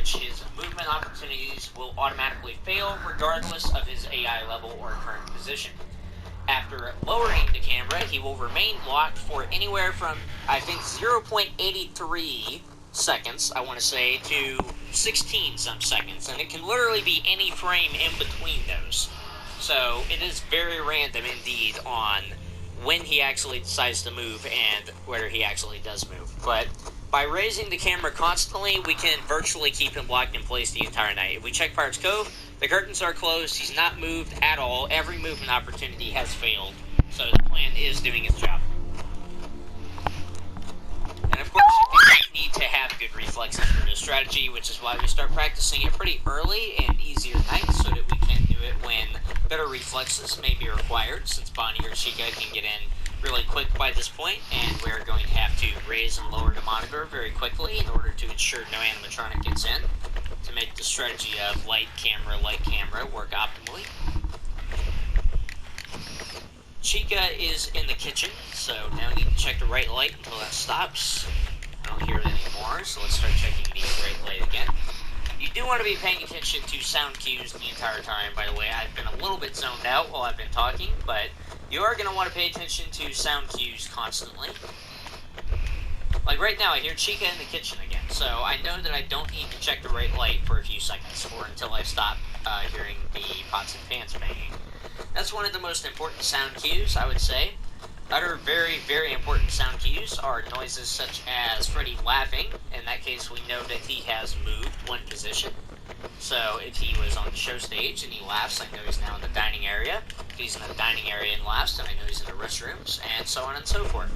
which his movement opportunities will automatically fail regardless of his AI level or current position. After lowering the camera, he will remain locked for anywhere from, I think, 0.83 seconds, I want to say, to 16 some seconds, and it can literally be any frame in between those. So it is very random indeed on when he actually decides to move and whether he actually does move. But by raising the camera constantly, we can virtually keep him locked in place the entire night. If we check Pirate's Cove, the curtains are closed, he's not moved at all, every movement opportunity has failed. So the plan is doing its job. And of course, you need to have good reflexes for this strategy, which is why we start practicing it pretty early and easier nights, so that we can do it when better reflexes may be required, since Bonnie or Chica can get in really quick by this point, and we're going to have to raise and lower the monitor very quickly in order to ensure no animatronic gets in, to make the strategy of light camera work optimally. Chica is in the kitchen, so now we need to check the right light until that stops. I don't hear it anymore, so let's start checking the right light again. You do want to be paying attention to sound cues the entire time, by the way. I've been a little bit zoned out while I've been talking, but you are going to want to pay attention to sound cues constantly. Like right now, I hear Chica in the kitchen again, so I know that I don't need to check the right light for a few seconds, or until I stop hearing the pots and pans banging. That's one of the most important sound cues, I would say. Other very, very important sound cues are noises such as Freddy laughing. In that case, we know that he has moved one position. So if he was on the show stage and he laughs, I know he's now in the dining area. If he's in the dining area and laughs, then I know he's in the restrooms, and so on and so forth.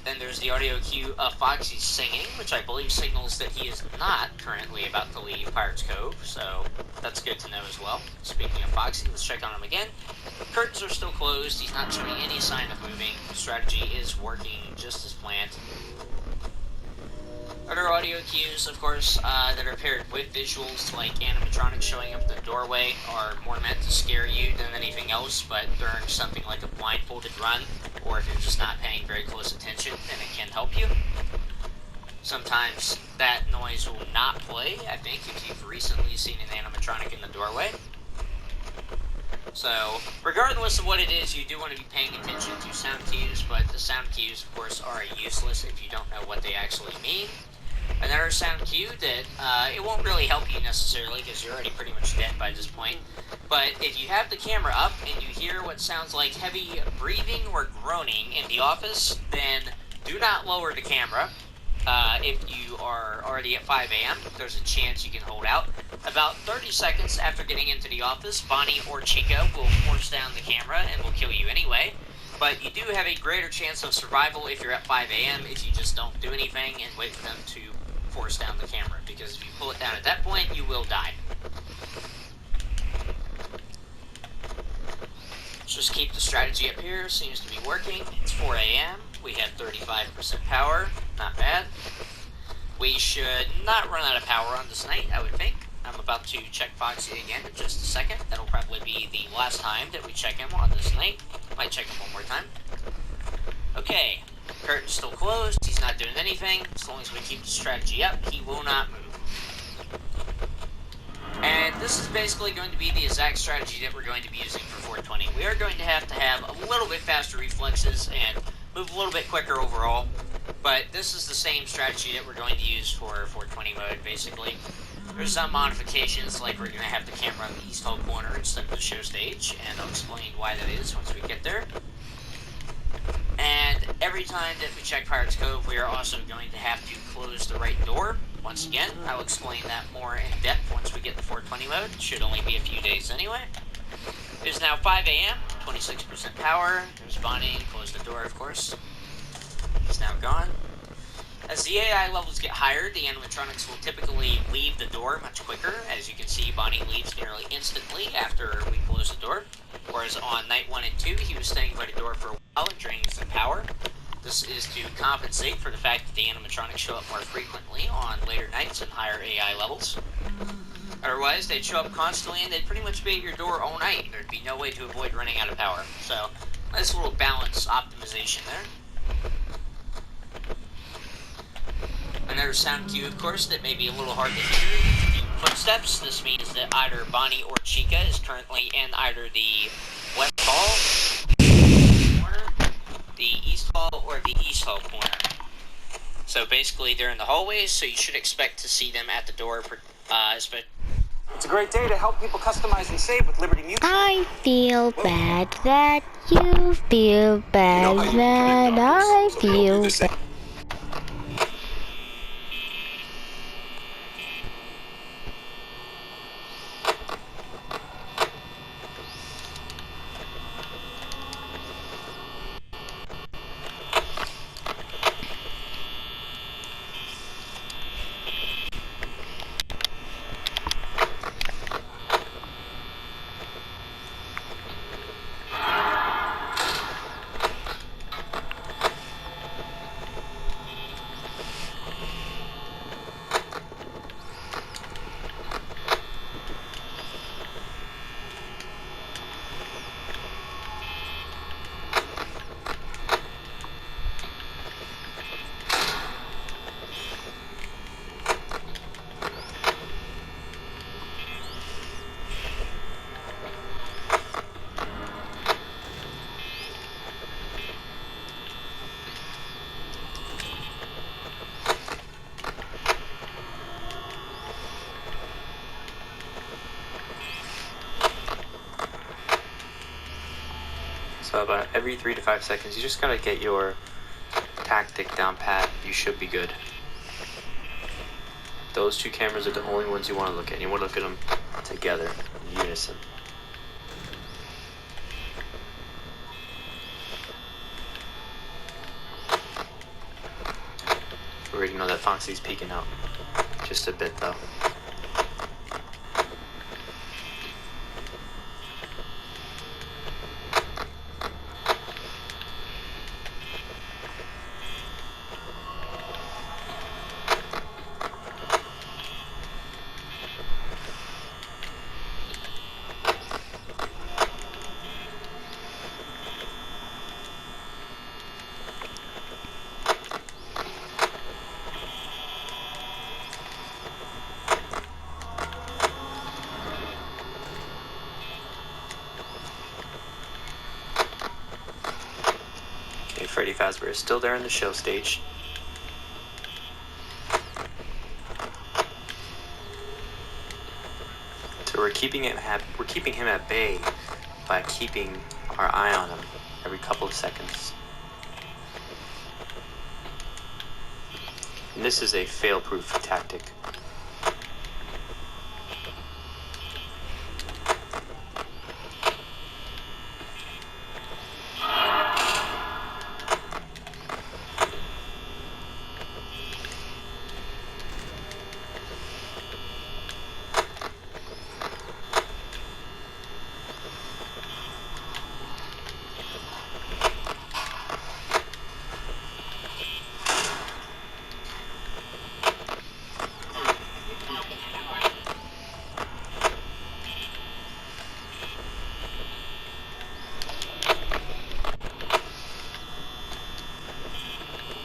Then there's the audio cue of Foxy singing, which I believe signals that he is not currently about to leave Pirate's Cove, so that's good to know as well. Speaking of Foxy, let's check on him again. Curtains are still closed, he's not showing any sign of moving. The strategy is working just as planned. Other audio cues, of course, that are paired with visuals, like animatronics showing up at the doorway, are more meant to scare you than anything else, but during something like a blindfolded run, or if you're just not paying very close attention, then it can help you. Sometimes that noise will not play, I think, if you've recently seen an animatronic in the doorway. So, regardless of what it is, you do want to be paying attention to sound cues, but the sound cues, of course, are useless if you don't know what they actually mean. Another sound cue that it won't really help you necessarily, because you're already pretty much dead by this point, but if you have the camera up and you hear what sounds like heavy breathing or groaning in the office, then do not lower the camera. If you are already at 5 a.m., there's a chance you can hold out. About 30 seconds after getting into the office, Bonnie or Chica will force down the camera and will kill you anyway. But you do have a greater chance of survival if you're at 5 a.m. if you just don't do anything and wait for them to force down the camera. Because if you pull it down at that point, you will die. Let's just keep the strategy up here. Seems to be working. It's 4 a.m. We have 35% power. Not bad. We should not run out of power on this night, I would think. I'm about to check Foxy again in just a second. That'll probably be the last time that we check him on this night. Might check him one more time. Okay. Curtain's still closed. He's not doing anything. As long as we keep the strategy up, he will not move. And this is basically going to be the exact strategy that we're going to be using for 420. We are going to have a little bit faster reflexes and move a little bit quicker overall. But this is the same strategy that we're going to use for 420 mode, basically. There's some modifications, like we're going to have the camera on the east hall corner instead of the show stage, and I'll explain why that is once we get there. And every time that we check Pirate's Cove, we are also going to have to close the right door. Once again, I'll explain that more in depth once we get the 420 mode. It should only be a few days anyway. It is now 5 a.m., 26% power. There's Bonnie, close the door, of course. It's now gone. As the AI levels get higher, the animatronics will typically leave the door much quicker. As you can see, Bonnie leaves nearly instantly after we close the door. Whereas on night 1 and 2, he was staying by the door for a while and draining some power. This is to compensate for the fact that the animatronics show up more frequently on later nights and higher AI levels. Otherwise, they'd show up constantly and they'd pretty much be at your door all night. There'd be no way to avoid running out of power. So, nice little balance optimization there. Another sound cue, of course, that may be a little hard to hear. Footsteps. This means that either Bonnie or Chica is currently in either the west hall corner, the east hall, or the east hall corner. So basically, they're in the hallways, so you should expect to see them at the door. It's a great day to help people customize and save with Liberty Mutual. I feel bad that you feel bad that I feel bad. So about every 3 to 5 seconds, you just gotta get your tactic down pat. You should be good. Those two cameras are the only ones you want to look at. You want to look at them together, in unison. We already know that Foxy's peeking out. Just a bit though. Freddy Fazbear is still there in the show stage. So we're keeping him at bay by keeping our eye on him every couple of seconds. And this is a fail-proof tactic.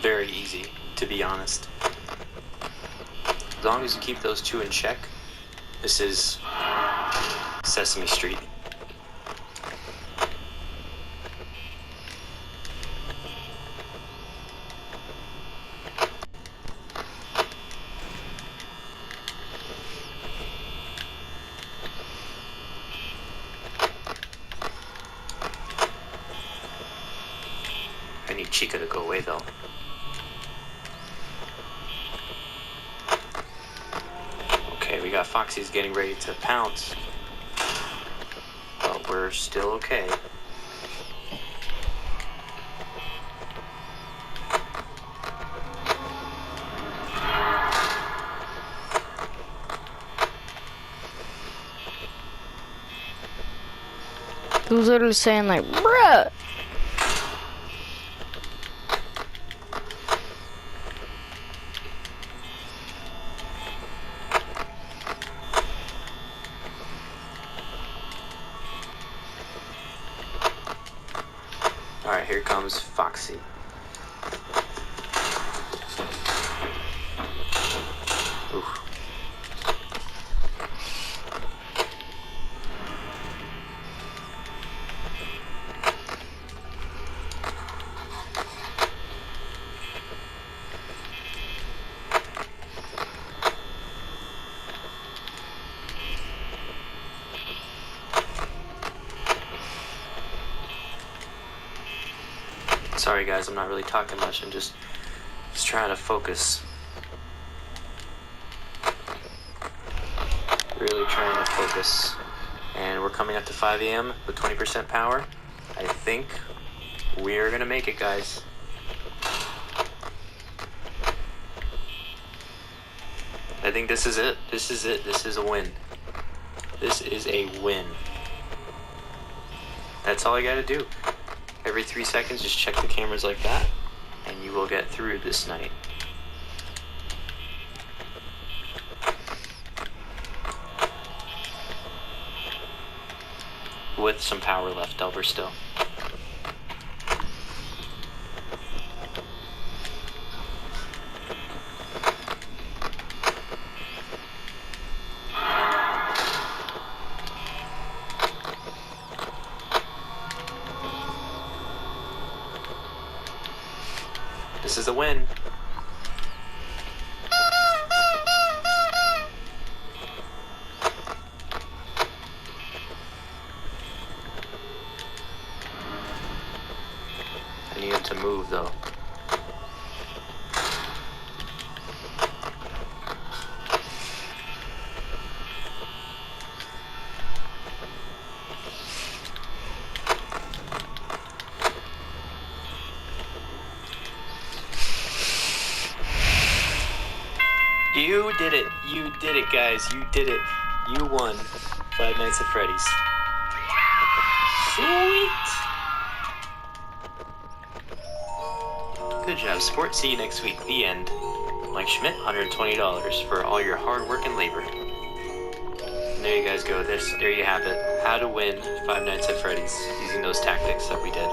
Very easy, to be honest. As long as you keep those two in check, this is Sesame Street. I need Chica to go away though. Okay, we got Foxy's getting ready to pounce, but we're still okay. He was literally saying like, bruh. Alright, here comes Foxy. Sorry guys, I'm not really talking much. I'm just trying to focus. Really trying to focus. And we're coming up to 5 a.m. with 20% power. I think we're gonna make it, guys. I think this is it. This is it. This is a win. This is a win. That's all I gotta do. Every 3 seconds, just check the cameras like that, and you will get through this night. With some power left over still. This is a win. I need him to move though. You did it. You did it, guys. You did it. You won Five Nights at Freddy's. Sweet. Good job, sport. See you next week. The end. Mike Schmidt, $120 for all your hard work and labor. And there you guys go. There you have it. How to win Five Nights at Freddy's using those tactics that we did.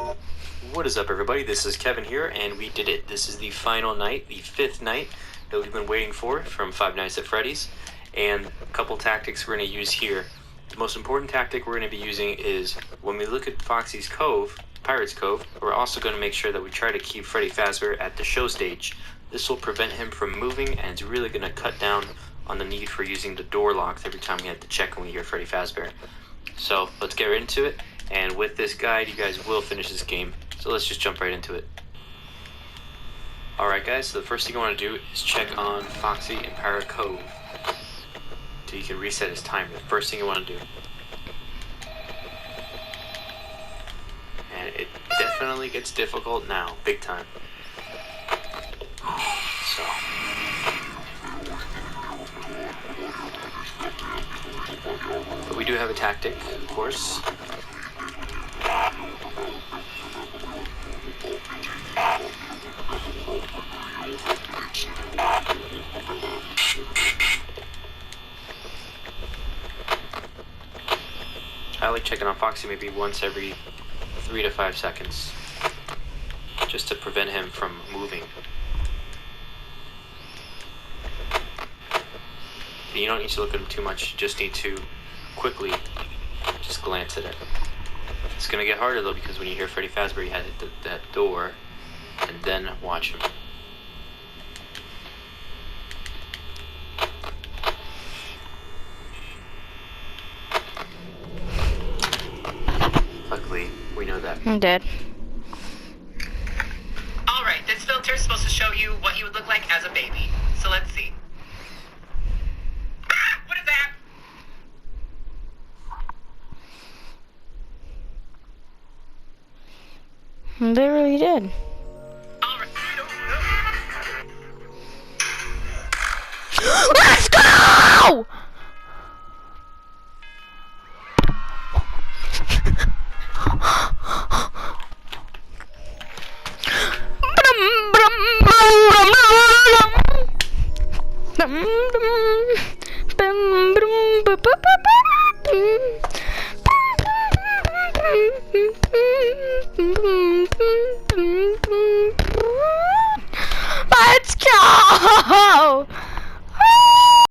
What is up, everybody? This is Kevin here, and we did it. This is the final night, the 5th night that we've been waiting for from Five Nights at Freddy's, and a couple tactics we're going to use here. The most important tactic we're going to be using is when we look at Foxy's Cove, Pirate's Cove, we're also going to make sure that we try to keep Freddy Fazbear at the show stage. This will prevent him from moving, and it's really going to cut down on the need for using the door locks every time we have to check when we hear Freddy Fazbear. So let's get right into it, and with this guide you guys will finish this game. So let's just jump right into it. Alright guys, so the first thing I want to do is check on Foxy and Pirate Cove so you can reset his timer. The first thing you want to do. And it definitely gets difficult now, big time. So. But we do have a tactic, of course. I like checking on Foxy maybe once every 3 to 5 seconds, just to prevent him from moving. But you don't need to look at him too much, you just need to quickly just glance at it. It's gonna get harder though, because when you hear Freddy Fazbear you have to hit that door and then watch him. Luckily, we know that. I'm dead. Alright, this filter is supposed to show you what he would look like as a baby. So let's see. Ah! What is that? They really did. Alright. Let's go! Let's go!